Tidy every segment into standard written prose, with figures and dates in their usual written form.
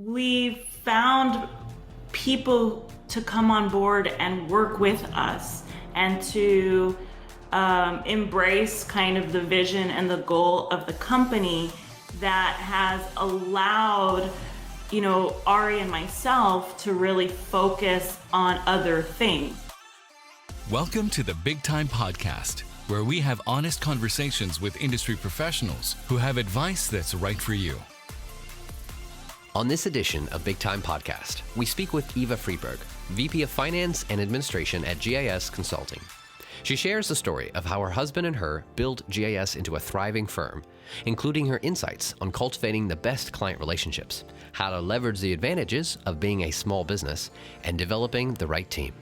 we found people to come on board and work with us and to embrace kind of the vision and the goal of the company that has allowed, Ari and myself to really focus on other things. Welcome to the BigTime Podcast, where we have honest conversations with industry professionals who have advice that's right for you. On this edition of BigTime Podcast, we speak with Eva Friedberg, VP of Finance and Administration at GIS Consulting. She shares the story of how her husband and her built GIS into a thriving firm, including her insights on cultivating the best client relationships, how to leverage the advantages of being a small business, and developing the right team.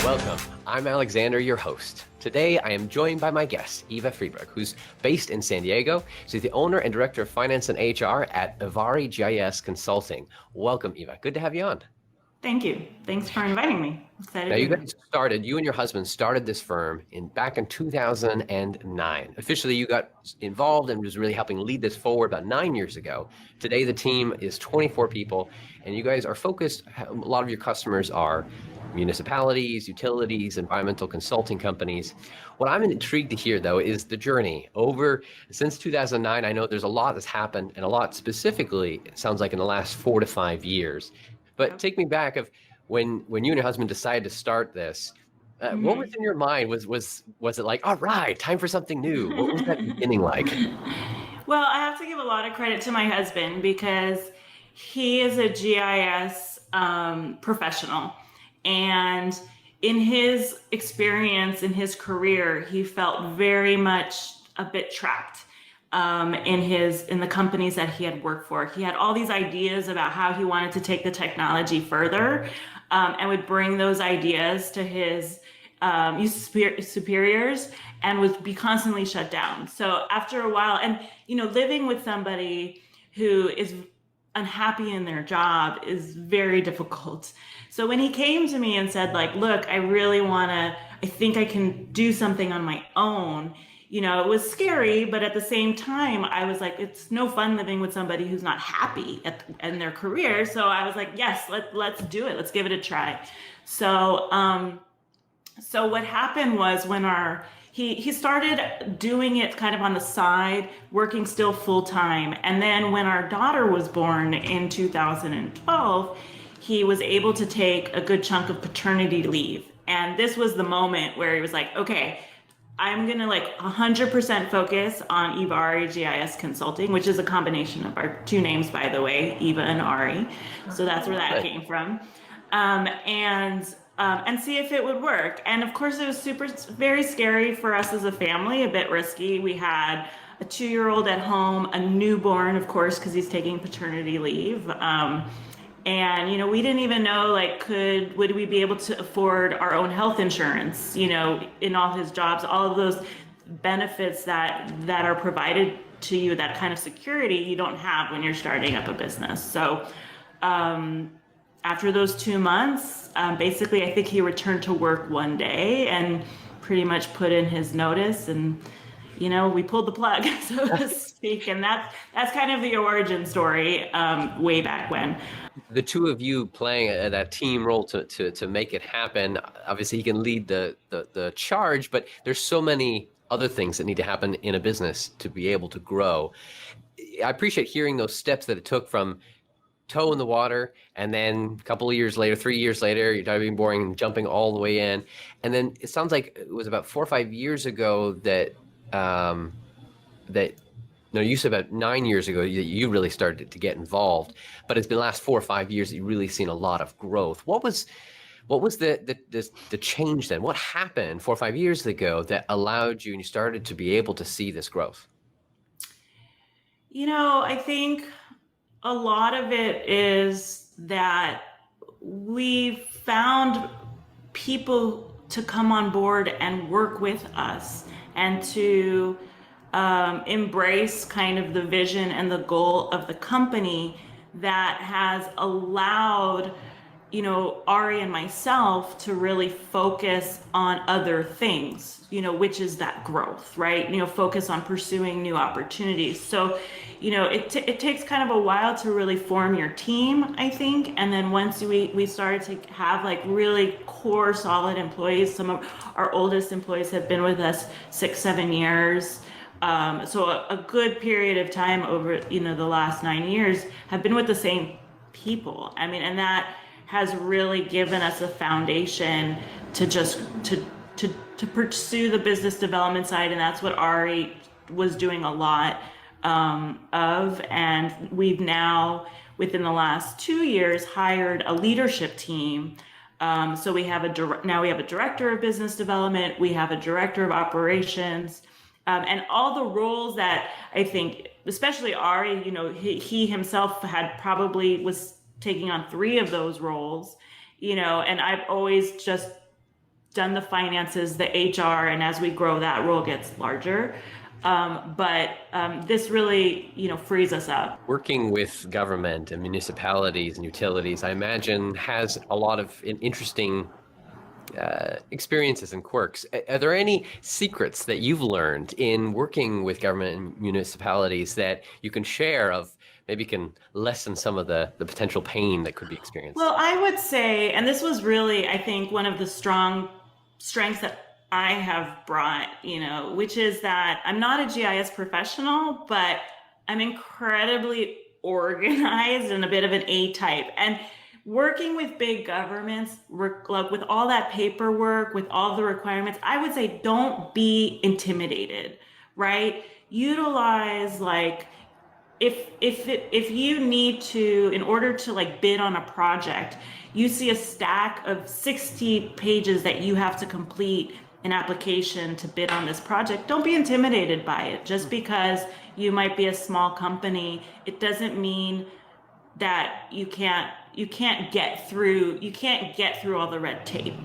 Welcome. I'm Alexander, your host. Today, I am joined by my guest, Eva Friedberg, who's based in San Diego. She's the owner and director of finance and HR at Evari GIS Consulting. Welcome, Eva. Good to have you on. Thank you. Thanks for inviting me. Excited. Now, you and your husband started this firm back in 2009. Officially, you got involved and was really helping lead this forward about 9 years ago. Today, the team is 24 people, and you guys are focused. A lot of your customers are municipalities, utilities, environmental consulting companies. What I'm intrigued to hear, though, is the journey since 2009. I know there's a lot that's happened, and a lot specifically, it sounds like in the last 4 to 5 years. But take me back of when you and your husband decided to start this. What was in your mind? Was it like, all right, time for something new? What was that beginning like? Well, I have to give a lot of credit to my husband because he is a GIS professional. And in his experience, in his career, he felt very much a bit trapped in the companies that he had worked for. He had all these ideas about how he wanted to take the technology further, and would bring those ideas to his superiors and would be constantly shut down. So after a while, and living with somebody who is unhappy in their job is very difficult. So when he came to me and said, look, I think I can do something on my own, it was scary, but at the same time, I was like, it's no fun living with somebody who's not happy in their career. So I was like, yes, let's do it. Let's give it a try. So what happened was when he started doing it kind of on the side, working still full time. And then when our daughter was born in 2012, he was able to take a good chunk of paternity leave. And this was the moment where he was like, okay, I'm going to 100% focus on Evari GIS Consulting, which is a combination of our two names, by the way, Eva and Ari. So that's where that came from. And see if it would work. And of course, it was very scary for us as a family, a bit risky. We had a 2-year-old at home, a newborn, of course, because he's taking paternity leave. And, we didn't even know, would we be able to afford our own health insurance, in all his jobs, all of those benefits that are provided to you, that kind of security you don't have when you're starting up a business. So, after those 2 months, basically, I think he returned to work one day and pretty much put in his notice, and we pulled the plug, so to speak. And that's kind of the origin story way back when. The two of you playing that team role to make it happen. Obviously, he can lead the charge, but there's so many other things that need to happen in a business to be able to grow. I appreciate hearing those steps that it took from toe in the water, and then a couple of years later, 3 years later, you're diving, boring, and jumping all the way in. And then it sounds like it was about 4 or 5 years ago you said about 9 years ago that you really started to get involved, but it's been the last 4 or 5 years that you've really seen a lot of growth. What was the change then? What happened 4 or 5 years ago that allowed you and you started to be able to see this growth? I think a lot of it is that we found people to come on board and work with us and to embrace kind of the vision and the goal of the company that has allowed, Ari and myself to really focus on other things, which is that growth, right? Focus on pursuing new opportunities. So, it takes kind of a while to really form your team, I think. And then once we started to have like really core solid employees, some of our oldest employees have been with us 6-7 years. So a good period of time over, the last 9 years have been with the same people. I mean, and that has really given us a foundation to just to pursue the business development side, and that's what Ari was doing a lot of. And we've now, within the last 2 years, hired a leadership team. So we have now we have a director of business development, we have a director of operations, and all the roles that I think, especially Ari, he himself was taking on 3 of those roles, and I've always just done the finances, the HR, and as we grow, that role gets larger. But this really, frees us up. Working with government and municipalities and utilities, I imagine, has a lot of interesting experiences and quirks. Are there any secrets that you've learned in working with government and municipalities that you can share of maybe can lessen some of the potential pain that could be experienced? Well, I would say, and this was really, I think, one of the strengths that I have brought, which is that I'm not a GIS professional, but I'm incredibly organized and a bit of an A type. And working with big governments, with all that paperwork, with all the requirements, I would say don't be intimidated, right? Utilize if you need to, in order to bid on a project, you see a stack of 60 pages that you have to complete an application to bid on this project, don't be intimidated by it. Just because you might be a small company, it doesn't mean that you can't get through all the red tape.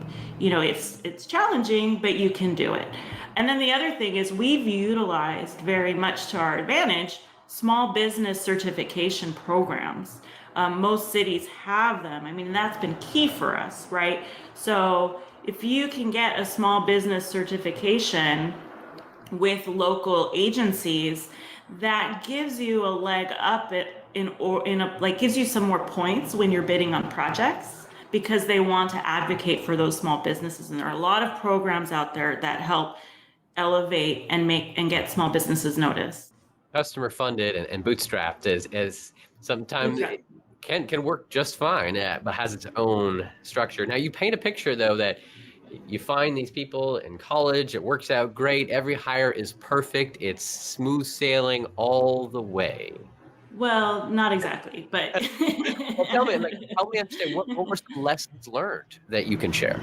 It's challenging, but you can do it. And then the other thing is, we've utilized very much to our advantage small business certification programs. Most cities have them. I mean, that's been key for us, right? So if you can get a small business certification with local agencies, that gives you a leg up gives you some more points when you're bidding on projects, because they want to advocate for those small businesses. And there are a lot of programs out there that help elevate and get small businesses noticed. Customer funded and bootstrapped is sometimes can work just fine, but has its own structure. Now, you paint a picture, though, that you find these people in college, it works out great, every hire is perfect, it's smooth sailing all the way. Well, not exactly, but well, help me understand, what were some lessons learned that you can share?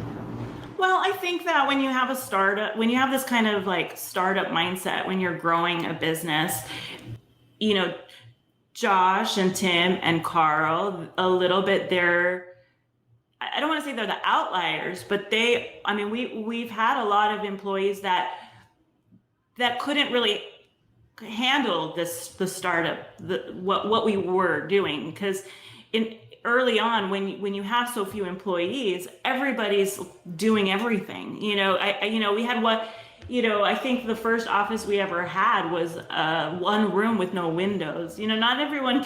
Well, I think that when you have a startup, when you have this kind of startup mindset, when you're growing a business, Josh and Tim and Carl, a little bit, I don't want to say they're the outliers, but we've had a lot of employees that couldn't really handle the startup, what we were doing, because early on, when you have so few employees, everybody's doing everything. We had I think the first office we ever had was one room with no windows. Not everyone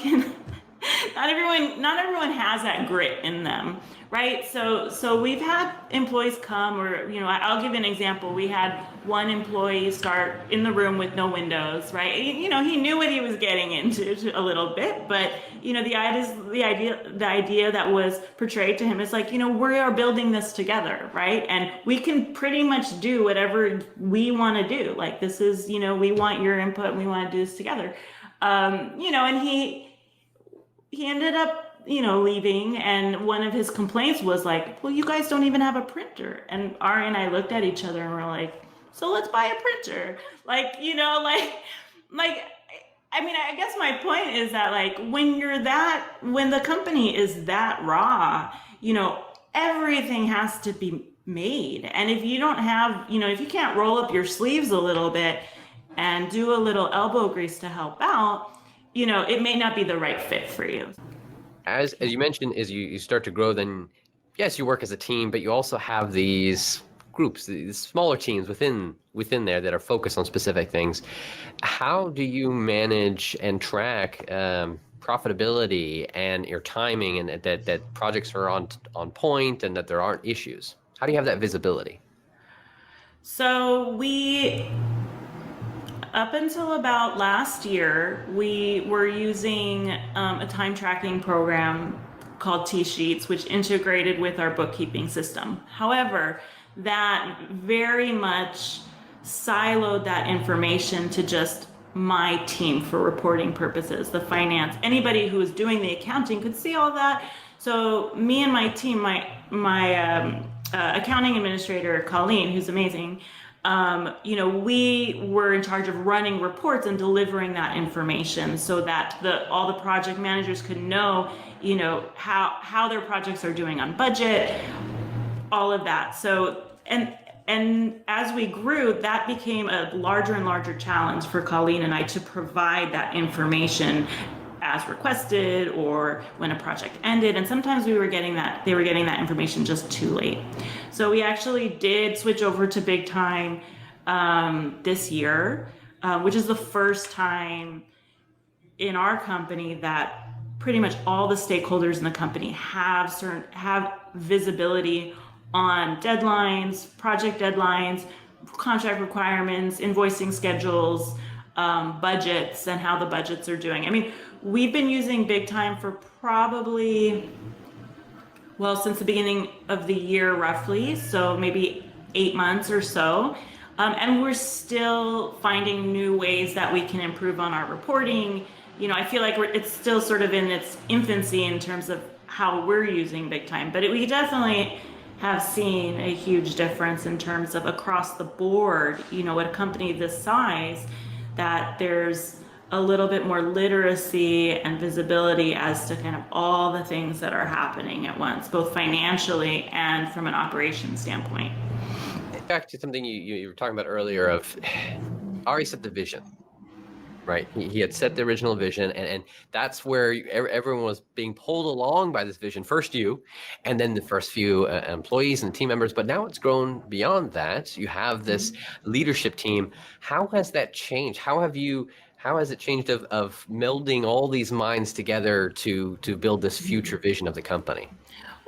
has that grit in them, right? So we've had employees come, or I'll give you an example. We had one employee start in the room with no windows, right? He knew what he was getting into a little bit, but the idea that was portrayed to him is we are building this together, right? And we can pretty much do whatever we want to do. This is, we want your input and we want to do this together. And he ended up, leaving, and one of his complaints was well, you guys don't even have a printer. And Ari and I looked at each other and we're like, so let's buy a printer. I guess my point is that when the company is that raw, everything has to be made. And if you don't have, if you can't roll up your sleeves a little bit and do a little elbow grease to help out, it may not be the right fit for you. As you mentioned, as you start to grow, then yes, you work as a team, but you also have these groups, these smaller teams within there that are focused on specific things. How do you manage and track profitability and your timing, and that projects are on point and that there aren't issues? How do you have that visibility? So up until about last year, we were using a time tracking program called T-Sheets, which integrated with our bookkeeping system. However, that very much siloed that information to just my team for reporting purposes, the finance. Anybody who was doing the accounting could see all that. So me and my team, my accounting administrator, Colleen, who's amazing, we were in charge of running reports and delivering that information so that all the project managers could know, how their projects are doing on budget, all of that. So, and as we grew, that became a larger and larger challenge for Colleen and I to provide that information as requested or when a project ended. And sometimes they were getting that information just too late. So we actually did switch over to BigTime this year, which is the first time in our company that pretty much all the stakeholders in the company have visibility on deadlines, project deadlines, contract requirements, invoicing schedules, budgets, and how the budgets are doing. I mean, we've been using BigTime for probably, since the beginning of the year, roughly, so maybe 8 months or so. And we're still finding new ways that we can improve on our reporting. I feel like it's still sort of in its infancy in terms of how we're using BigTime, but we definitely have seen a huge difference in terms of across the board, at a company this size, that there's a little bit more literacy and visibility as to kind of all the things that are happening at once, both financially and from an operations standpoint. Back to something you were talking about earlier of Ari set the vision, right? He had set the original vision, and that's where everyone was being pulled along by this vision. First you, and then the first few employees and team members, but now it's grown beyond that. You have this leadership team. How has that changed? How has it changed of melding all these minds together to build this future vision of the company?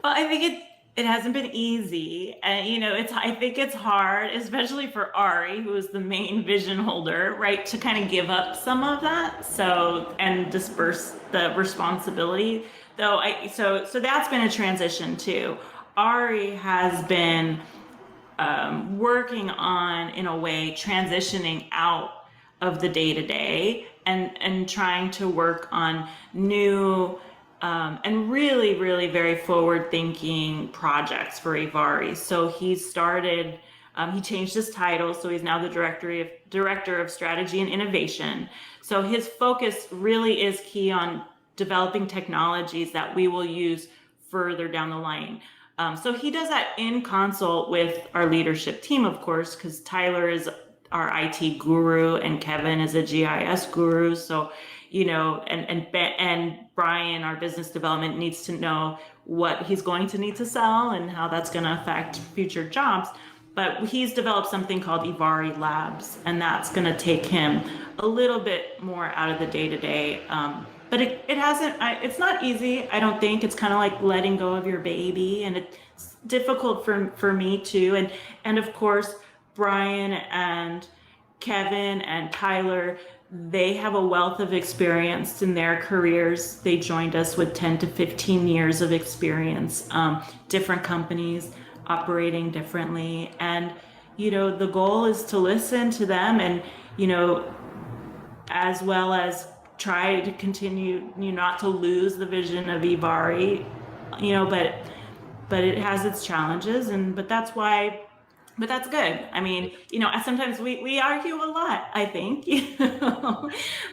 Well, I think it hasn't been easy, and I think it's hard, especially for Ari, who is the main vision holder, right, to kind of give up some of that, and disperse the responsibility. So that's been a transition too. Ari has been working on, in a way, transitioning out of the day-to-day and trying to work on new and really, really very forward-thinking projects for Evari. So he started, he changed his title, so he's now the Director of Strategy and Innovation. So his focus really is key on developing technologies that we will use further down the line. So he does that in consult with our leadership team, of course, because Tyler is our IT guru and Kevin is a GIS guru. So, and Brian, our business development, needs to know what he's going to need to sell and how that's going to affect future jobs. But he's developed something called Evari Labs, and that's going to take him a little bit more out of the day-to-day. But it's not easy, I don't think. It's kind of like letting go of your baby, and it's difficult for me too. And of course, Brian and Kevin and Tyler, they have a wealth of experience in their careers. They joined us with 10 to 15 years of experience, different companies operating differently. And, the goal is to listen to them and, as well as try to continue, not to lose the vision of Evari, but it has its challenges, but that's good. I mean, sometimes we argue a lot, I think,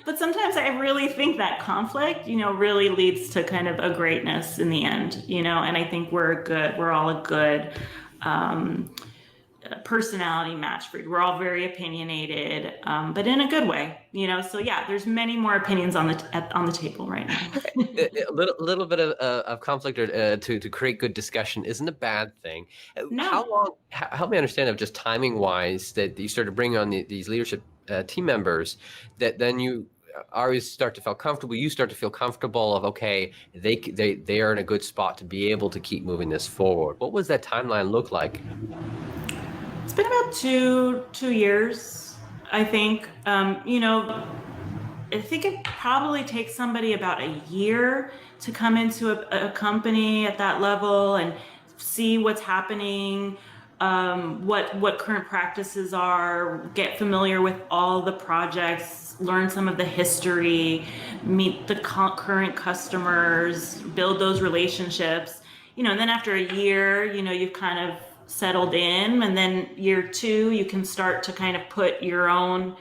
but sometimes I really think that conflict, really leads to kind of a greatness in the end, and I think we're all a good personality match for you. We're all very opinionated, but in a good way, So yeah, there's many more opinions on the table right now. A little bit of conflict to create good discussion isn't a bad thing. No. How long? Help me understand of just timing wise that you started bringing on these leadership team members that then you always start to feel comfortable. You start to feel comfortable of, okay, they are in a good spot to be able to keep moving this forward. What was that timeline look like? It's been about two years, I think. I think it probably takes somebody about a year to come into a company at that level and see what's happening, what current practices are, get familiar with all the projects, learn some of the history, meet the current customers, build those relationships, and then after a year, you've kind of settled in, and then year 2, you can start to kind of put your own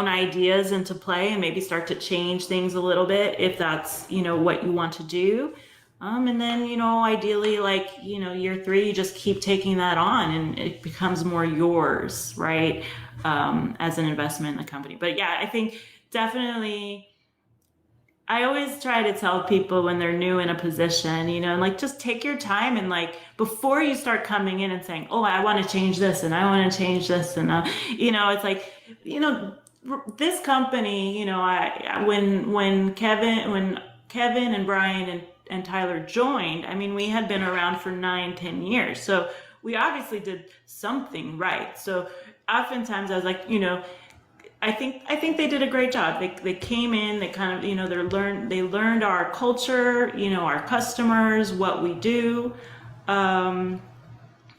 ideas into play and maybe start to change things a little bit if that's, what you want to do. And then, ideally, year 3, you just keep taking that on and it becomes more yours, right? As an investment in the company. But yeah, I think definitely, I always try to tell people when they're new in a position, just take your time and before you start coming in and saying, oh, I want to change this and I want to change this. And, it's like, this company, when Kevin and Brian and Tyler joined, we had been around for 9-10 years. So we obviously did something right. So oftentimes I was like, I think they did a great job. They came in, they kind of, they learned our culture, our customers, what we do. And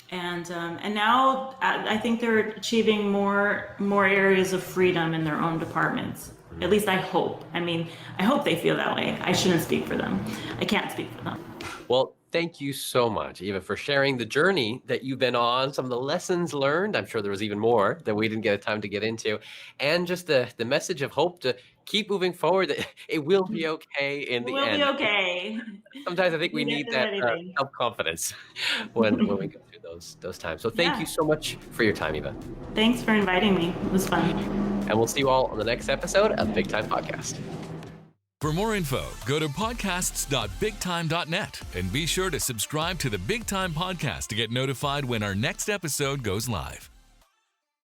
now I think they're achieving more areas of freedom in their own departments. At least I hope. I hope they feel that way. I shouldn't speak for them. I can't speak for them. Well, thank you so much, Eva, for sharing the journey that you've been on, some of the lessons learned. I'm sure there was even more that we didn't get time to get into, and just the message of hope to keep moving forward, that it will be okay in the end. It will be okay. Sometimes I think we need that self-confidence when we go through those times. So thank you so much for your time, Eva. Thanks for inviting me. It was fun. And we'll see you all on the next episode of BigTime Podcast. For more info, go to podcasts.bigtime.net and be sure to subscribe to the BigTime Podcast to get notified when our next episode goes live.